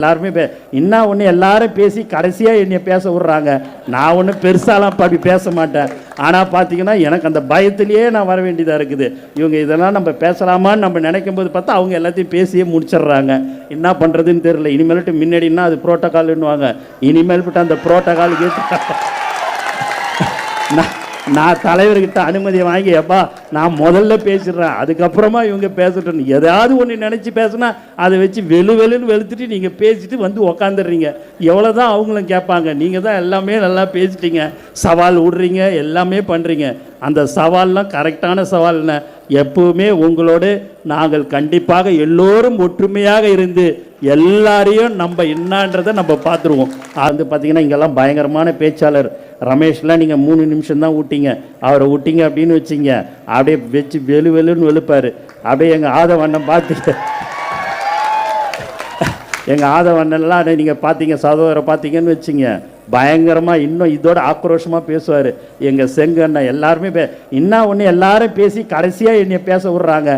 எல்லாருமே இன்னும் ஒன்று எல்லாரும் பேசி கடைசியாக என்னை பேச விட்றாங்க. நான் ஒன்றும் பெருசாலாம் அப்படி பேச மாட்டேன். ஆனால் பார்த்தீங்கன்னா எனக்கு அந்த பயத்திலேயே நான் வர வேண்டியதாக இருக்குது. இவங்க இதெல்லாம் நம்ம பேசலாமான்னு நம்ம நினைக்கும் போது பார்த்தா அவங்க எல்லாத்தையும் பேசியே முடிச்சிடுறாங்க. என்ன பண்ணுறதுன்னு தெரியல. இனிமேல்ட்டு முன்னாடினா அது புரோட்டோகால்னுவாங்க. இனிமேல்ட்டு அந்த புரோட்டோகால் நான் தலைவர்கிட்ட அனுமதியை வாங்கி எப்பா நான் முதல்ல பேசிடுறேன், அதுக்கப்புறமா இவங்க பேசட்டும். ஏதாவது ஒன்று நினச்சி பேசுனா அதை வச்சு வெளுன்னு வெளுத்துட்டு நீங்கள் பேசிட்டு வந்து உக்காந்துடுறீங்க. எவ்வளோ தான் அவங்களும் கேட்பாங்க. நீங்கள் தான் எல்லாமே நல்லா பேசிட்டீங்க, சவால் விடுறீங்க, எல்லாமே பண்ணுறீங்க. அந்த சவால்லாம் கரெக்டான சவால்னா எப்பவுமே உங்களோடு நாங்கள் கண்டிப்பாக எல்லோரும் ஒற்றுமையாக இருந்து எல்லாரையும் நம்ம என்னன்றதை நம்ம பார்த்துருவோம். அது பார்த்தீங்கன்னா இங்கெல்லாம் பயங்கரமான பேச்சாளர் ரமேஷ்லாம் நீங்கள் 3 நிமிஷம் தான் விட்டீங்க. அவரை விட்டீங்க அப்படின்னு வச்சிங்க அப்படியே வச்சு வெளுன்னு வெளுப்பார். அப்படியே எங்கள் ஆதவண்ணன் பார்த்து எங்கள் ஆதவண்ணன்லாம் நீங்கள் பார்த்தீங்க, சகோதரரை பார்த்தீங்கன்னு வச்சிங்க பயங்கரமாக இன்னும் இதோட ஆக்ரோஷமாக பேசுவார். எங்கள் செங்கண்ணன் எல்லாருமே இன்னும் ஒன்று எல்லாரும் பேசி கடைசியாக என்னை பேச விட்றாங்க.